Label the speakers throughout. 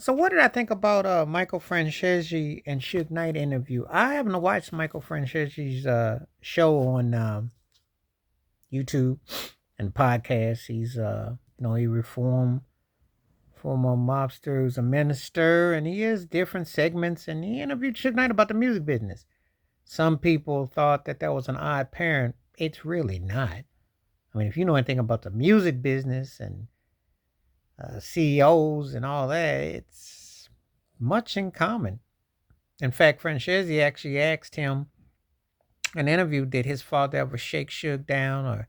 Speaker 1: So what did I think about Michael Franzese and Suge Knight interview? I haven't watched Michael Franzese's show on YouTube and podcast. He's he reformed former mobster who's a minister, and he has different segments. And he interviewed Suge Knight about the music business. Some people thought that that was an odd parent. It's really not. I mean, if you know anything about the music business and CEOs and all that, it's much in common. In fact, Francesi actually asked him in an interview, did his father ever shake Suge down or,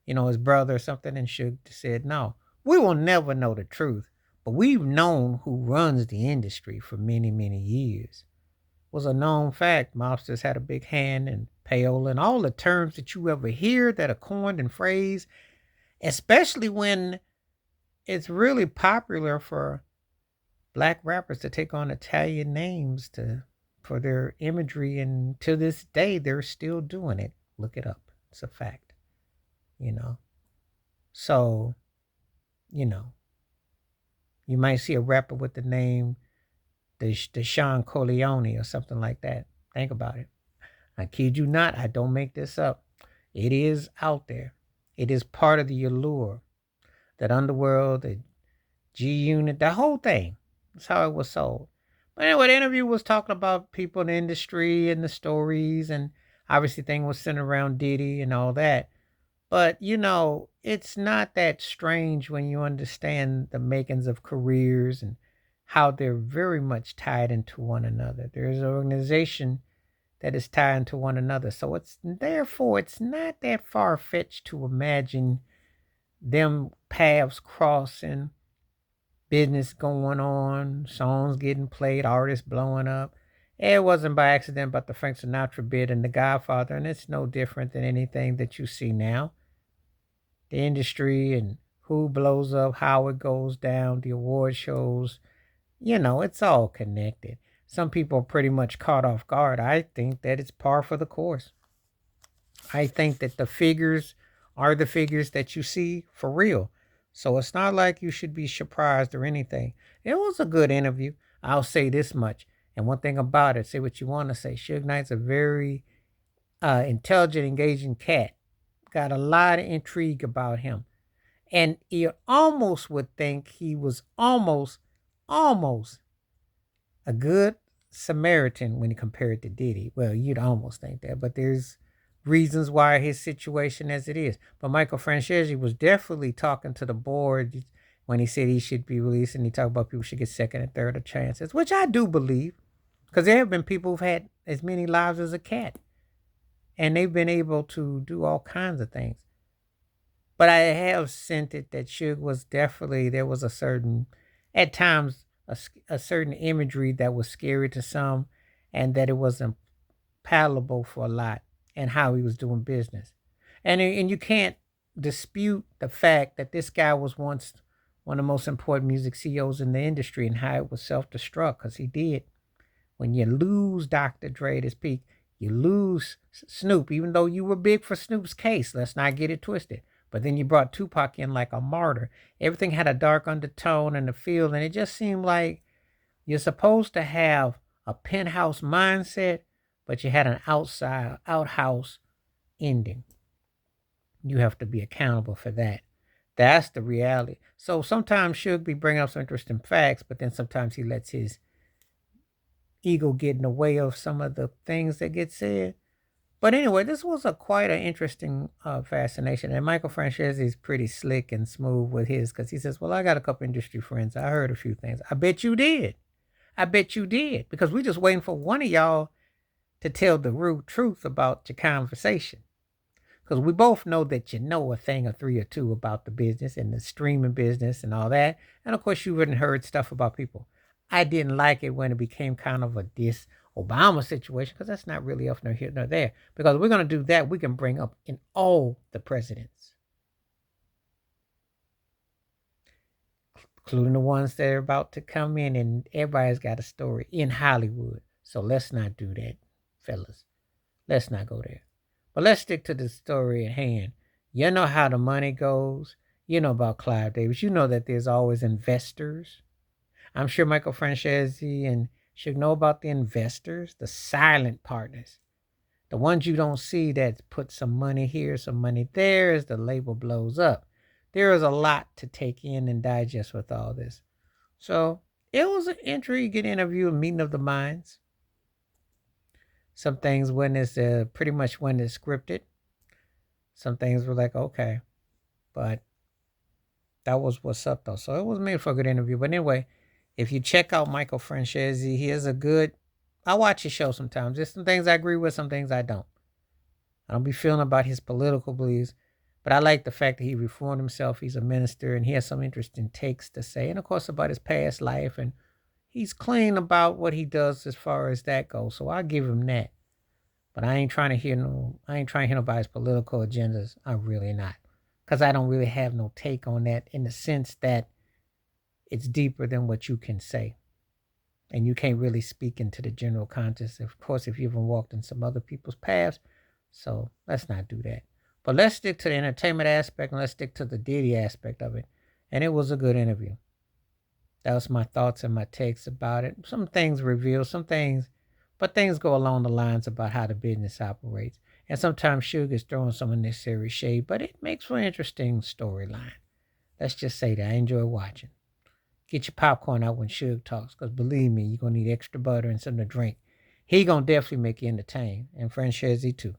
Speaker 1: his brother or something? And Suge said, no. We will never know the truth, but we've known who runs the industry for many, many years. It was a known fact. Mobsters had a big hand in payola and all the terms that you ever hear that are coined and phrased, especially when it's really popular for black rappers to take on Italian names to for their imagery, and to this day they're still doing it. Look it up. It's a fact, you know. So, you know, you might see a rapper with the name Deshaun Corleone or something like that. Think about it. I kid you not, I don't make this up. It is out there. It is part of the allure. That underworld, the G Unit, the whole thing. That's how it was sold. But anyway, the interview was talking about people in the industry and the stories, and obviously thing was centered around Diddy and all that. But it's not that strange when you understand the makings of careers and how they're very much tied into one another. There's an organization that is tied into one another. So it's not that far fetched to imagine them paths crossing, business going on, songs getting played, artists blowing up. It wasn't by accident, but the Frank Sinatra bit and The Godfather, and it's no different than anything that you see now. The industry and who blows up, how it goes down, the award shows, it's all connected. Some people are pretty much caught off guard. I think that it's par for the course. I think that the figures are the figures that you see for real. So it's not like you should be surprised or anything. It was a good interview. I'll say this much. And one thing about it, say what you want to say. Suge Knight's a very intelligent, engaging cat. Got a lot of intrigue about him. And you almost would think he was almost a good Samaritan when you compare it to Diddy. Well, you'd almost think that, but there's reasons why his situation as it is. But Michael Francesi was definitely talking to the board when he said he should be released, and he talked about people should get second and third chances, which I do believe, because there have been people who've had as many lives as a cat, and they've been able to do all kinds of things. But I have sensed it that Suge was definitely, there was a certain, at times, a certain imagery that was scary to some, and that it wasn't palatable for a lot, and how he was doing business. And you can't dispute the fact that this guy was once one of the most important music CEOs in the industry, and how it was self-destruct, because he did. When you lose Dr. Dre at his peak, you lose Snoop, even though you were big for Snoop's case. Let's not get it twisted. But then you brought Tupac in like a martyr. Everything had a dark undertone and the feel, and it just seemed like you're supposed to have a penthouse mindset, but you had an outhouse ending. You have to be accountable for that. That's the reality. So sometimes Suge be bringing up some interesting facts, but then sometimes he lets his ego get in the way of some of the things that get said. But anyway, this was a quite an interesting fascination. And Michael Francese is pretty slick and smooth with his, because he says, well, I got a couple industry friends. I heard a few things. I bet you did. I bet you did. Because we're just waiting for one of y'all to tell the rude truth about your conversation. Because we both know that you know a thing or three or two about the business and the streaming business and all that. And of course, you wouldn't heard stuff about people. I didn't like it when it became kind of a diss Obama situation, because that's not really up nor here nor there. Because we're going to do that, we can bring up in all the presidents, including the ones that are about to come in, and everybody's got a story in Hollywood. So let's not do that, fellas. Let's not go there. But let's stick to the story at hand. You know how the money goes. You know about Clive Davis. You know that there's always investors. I'm sure Michael Franzese and should know about the investors, the silent partners, the ones you don't see that put some money here, some money there as the label blows up. There is a lot to take in and digest with all this. So it was an intriguing interview, a meeting of the minds. Some things when it's pretty much when it's scripted. Some things were like, okay, but that was what's up though. So it was made for a good interview. But anyway, if you check out Michael Franzese, he is a good. I watch his show sometimes. There's some things I agree with, some things I don't. I don't be feeling about his political beliefs, but I like the fact that he reformed himself. He's a minister and he has some interesting takes to say, and of course about his past life, and he's clean about what he does as far as that goes. So I give him that. But I ain't trying to hear nobody's political agendas. I'm really not. Because I don't really have no take on that in the sense that it's deeper than what you can say. And you can't really speak into the general conscience. Of course, if you even walked in some other people's paths. So let's not do that. But let's stick to the entertainment aspect and let's stick to the deity aspect of it. And it was a good interview. That was my thoughts and my takes about it. Some things revealed, some things, but things go along the lines about how the business operates. And sometimes Suge is throwing some unnecessary shade, but it makes for an interesting storyline. Let's just say that I enjoy watching. Get your popcorn out when Suge talks, because believe me, you're going to need extra butter and something to drink. He going to definitely make you entertained, and Franzese too.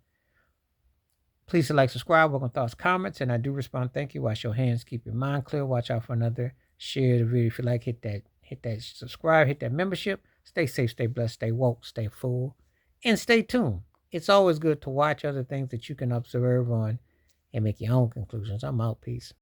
Speaker 1: Please like, subscribe, welcome thoughts, comments, and I do respond. Thank you. Wash your hands, keep your mind clear. Watch out for another. Share the video if you like. Hit that subscribe, hit that membership. Stay safe, stay blessed, stay woke, stay full, and stay tuned. It's always good to watch other things that you can observe on and make your own conclusions. I'm out. Peace.